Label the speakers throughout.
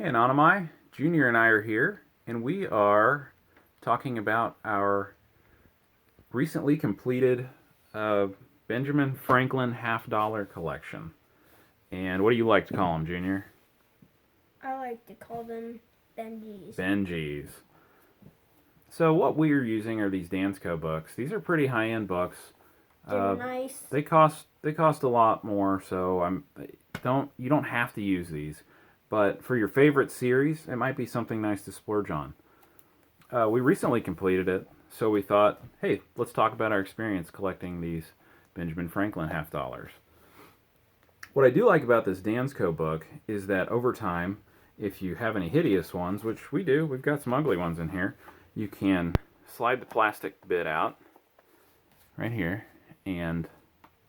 Speaker 1: Hey Anonymai, Junior and I are here, and we are talking about our recently completed uh, Benjamin Franklin half-dollar collection. And what do you like to call them, Junior?
Speaker 2: I like to call them Benjis.
Speaker 1: Benjis. So what we're using are these Dansko books. These are pretty high-end books.
Speaker 2: They're nice.
Speaker 1: They cost a lot more, so you don't have to use these. But for your favorite series, it might be something nice to splurge on. We recently completed it, so we thought, hey, let's talk about our experience collecting these Benjamin Franklin half dollars. What I do like about this Dansko book is that over time, if you have any hideous ones, which we do, we've got some ugly ones in here, you can slide the plastic bit out right here and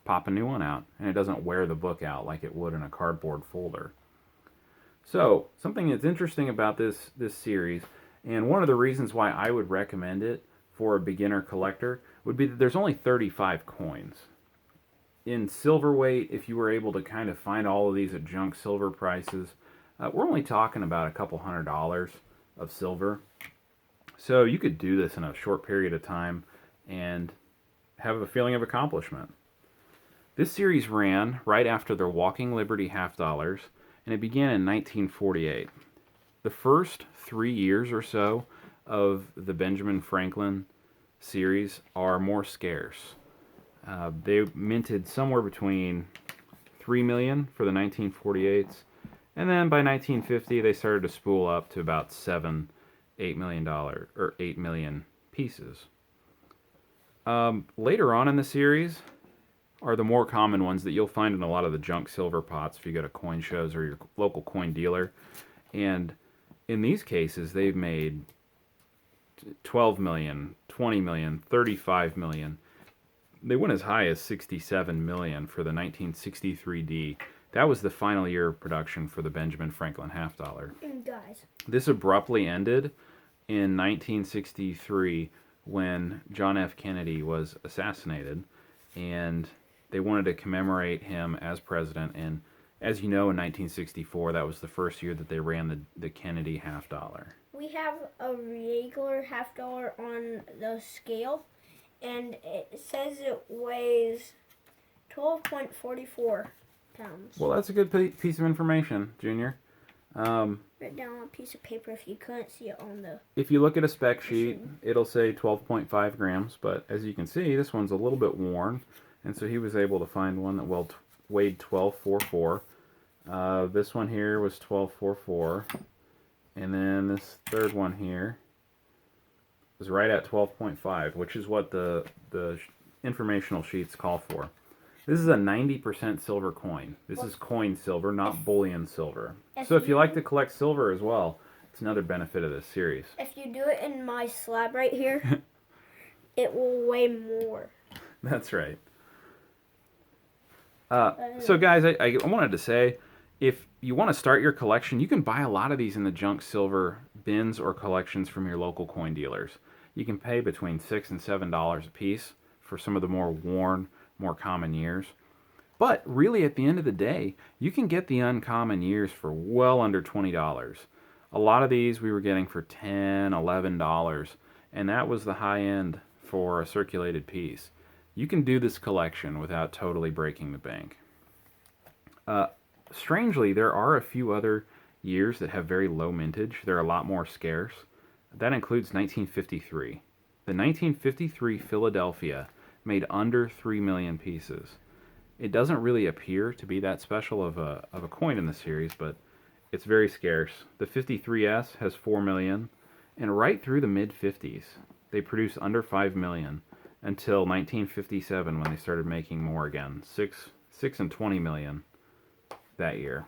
Speaker 1: pop a new one out, and it doesn't wear the book out like it would in a cardboard folder. So, something that's interesting about this series, and one of the reasons why I would recommend it for a beginner collector, would be that there's only 35 coins. In silver weight, if you were able to kind of find all of these at junk silver prices, we're only talking about a couple $100 of silver. So you could do this in a short period of time and have a feeling of accomplishment. This series ran right after the Walking Liberty half dollars, and it began in 1948. The first 3 years or so of the Benjamin Franklin series are more scarce. They minted somewhere between 3 million for the 1948s, and then by 1950 they started to spool up to about $8 million or 8 million pieces. Later on in the series are the more common ones that you'll find in a lot of the junk silver pots if you go to coin shows or your local coin dealer. And in these cases, they've made 12 million, 20 million, 35 million. They went as high as 67 million for the 1963D. That was the final year of production for the Benjamin Franklin half dollar.
Speaker 2: And guys,
Speaker 1: This abruptly ended in 1963 when John F. Kennedy was assassinated, and they wanted to commemorate him as president. And as you know, in 1964, that was the first year that they ran the Kennedy half dollar.
Speaker 2: we have a regular half dollar on the scale, and it says it weighs 12.44 pounds.
Speaker 1: Well, that's a good piece of information, Junior.
Speaker 2: Write down on a piece of paper if you couldn't see it on the.
Speaker 1: If you look at a spec sheet, it'll say 12.5 grams, but as you can see, this one's a little bit worn, and so he was able to find one that weighed 12.44. This one here was 12.44, and then this third one here was right at 12.5, which is what the informational sheets call for. This is a 90% silver coin. This is coin silver, not bullion silver. So if you like to collect silver as well, it's another benefit of this series.
Speaker 2: If you do it in my slab right here, it will weigh more.
Speaker 1: That's right. So guys, I wanted to say, if you want to start your collection, you can buy a lot of these in the junk silver bins or collections from your local coin dealers. You can pay between $6 and $7 a piece for some of the more worn, more common years. But really, at the end of the day, you can get the uncommon years for well under $20. A lot of these we were getting for $10, $11, and that was the high end for a circulated piece. You can do this collection without totally breaking the bank. Strangely, there are a few other years that have very low mintage. They're a lot more scarce. That includes 1953. The 1953 Philadelphia made under 3 million pieces. It doesn't really appear to be that special of a coin in the series, but it's very scarce. The 53S has 4 million, and right through the mid-50s, they produced under 5 million until 1957 when they started making more again, 6 and 20 million that year.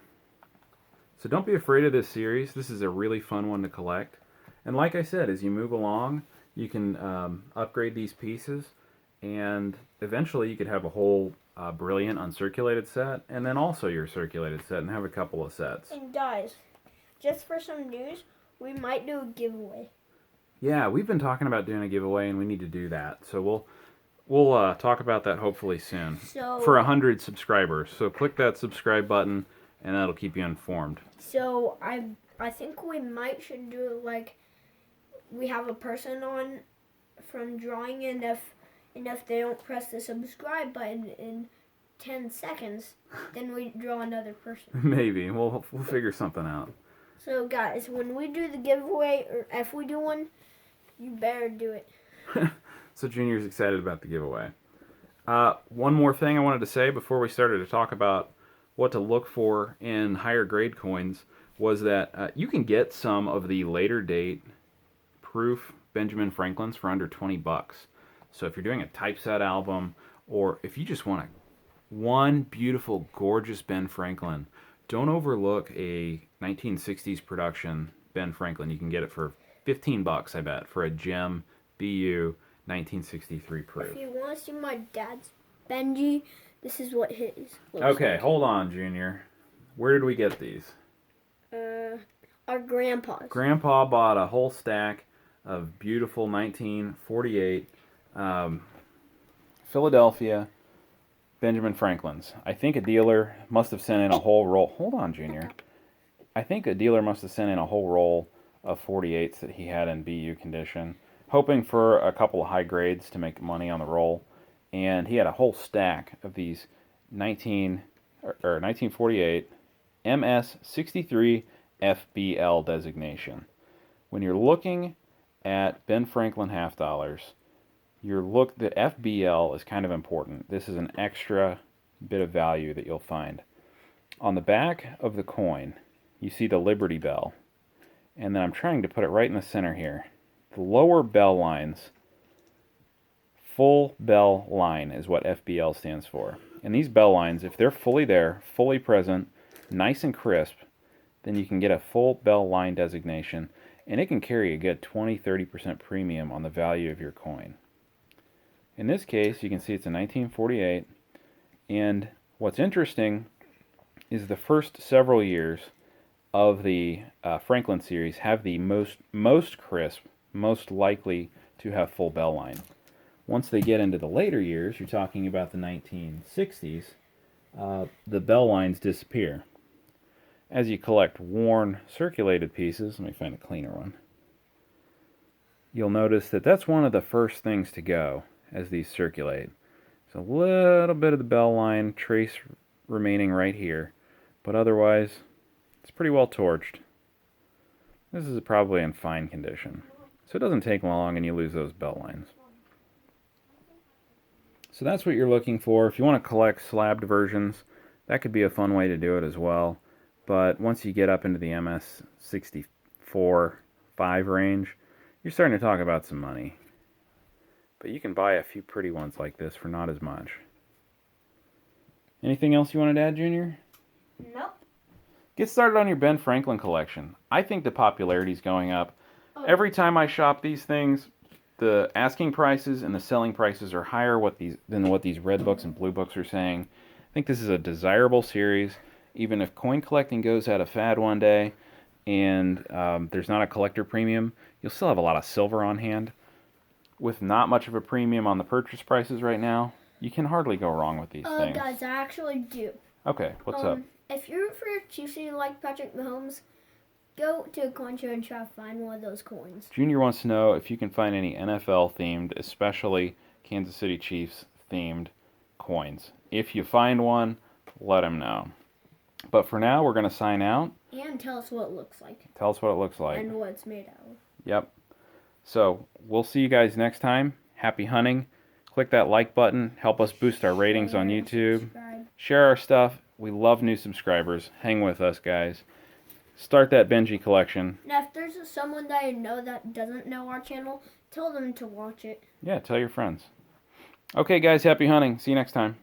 Speaker 1: So don't be afraid of this series. This is a really fun one to collect. And like I said, as you move along, you can upgrade these pieces, and eventually you could have a whole brilliant uncirculated set, and then also your circulated set, and have a couple of sets.
Speaker 2: And guys, just for some news, we might do a giveaway.
Speaker 1: Yeah, we've been talking about doing a giveaway, and we need to do that. So we'll talk about that hopefully soon.
Speaker 2: So
Speaker 1: for 100 subscribers. So click that subscribe button, and that'll keep you informed.
Speaker 2: So I I think we should do like we have a person on from drawing, and if they don't press the subscribe button in 10 seconds, then we draw another person.
Speaker 1: Maybe we'll figure something out.
Speaker 2: So guys, when we do the giveaway, or if we do one, you better do it.
Speaker 1: So Junior's excited about the giveaway. One more thing I wanted to say before we started to talk about what to look for in higher grade coins was that you can get some of the later date proof Benjamin Franklins for under $20. So if you're doing a typeset album, or if you just want one beautiful, gorgeous Ben Franklin, don't overlook a 1960s production Ben Franklin. You can get it for $15, I bet, for a gem BU 1963 proof.
Speaker 2: If you want to see my dad's Benji, this is what his looks
Speaker 1: Okay,
Speaker 2: like.
Speaker 1: hold on, Junior. Where did we get these?
Speaker 2: Our grandpa's.
Speaker 1: Grandpa bought a whole stack of beautiful 1948 Philadelphia Benjamin Franklins. I think a dealer must have sent in a whole roll. Hold on, Junior. I think a dealer must have sent in a whole roll of 48s that he had in BU condition, hoping for a couple of high grades to make money on the roll. And he had a whole stack of these 1948 MS63 FBL designation. When you're looking at Ben Franklin half dollars, the FBL is kind of important. This is an extra bit of value that you'll find. On the back of the coin, you see the Liberty Bell. And then I'm trying to put it right in the center here. The lower bell lines, full bell line is what FBL stands for. And these bell lines, if they're fully there, fully present, nice and crisp, then you can get a full bell line designation, and it can carry a good 20-30% premium on the value of your coin. In this case, you can see it's a 1948, and what's interesting is the first several years of the Franklin series have the most crisp, most likely to have full bell line. Once they get into the later years, you're talking about the 1960s, the bell lines disappear. As you collect worn, circulated pieces, let me find a cleaner one, you'll notice that that's one of the first things to go as these circulate. There's a little bit of the bell line trace remaining right here, but otherwise, it's pretty well torched. This is probably in fine condition, so it doesn't take long and you lose those bell lines. So that's what you're looking for. If you want to collect slabbed versions, that could be a fun way to do it as well. But once you get up into the MS64 5 range, you're starting to talk about some money. But you can buy a few pretty ones like this for not as much. Anything else you wanted to add, Junior?
Speaker 2: Nope.
Speaker 1: Get started on your Ben Franklin collection. I think the popularity is going up. Every time I shop these things, the asking prices and the selling prices are higher than what these red books and blue books are saying. I think this is a desirable series. Even if coin collecting goes out of fad one day and there's not a collector premium, you'll still have a lot of silver on hand. With not much of a premium on the purchase prices right now, you can hardly go wrong with these things.
Speaker 2: Guys, I actually do.
Speaker 1: Okay, what's up?
Speaker 2: If you're for a Chiefs and you like Patrick Mahomes, go to a coin show and try to find one of those coins.
Speaker 1: Junior wants to know if you can find any NFL themed, especially Kansas City Chiefs themed coins. If you find one, let him know. But for now, we're going to sign out.
Speaker 2: And tell us what it looks like.
Speaker 1: Tell us what it looks like.
Speaker 2: And what it's made out of.
Speaker 1: Yep. So, we'll see you guys next time. Happy hunting. Click that like button. Help us boost our ratings on YouTube.
Speaker 2: Subscribe.
Speaker 1: Share our stuff. We love new subscribers. Hang with us, guys. Start that Benji collection.
Speaker 2: Now, if there's someone that I know that doesn't know our channel, tell them to watch it.
Speaker 1: Yeah, tell your friends. Okay, guys, happy hunting. See you next time.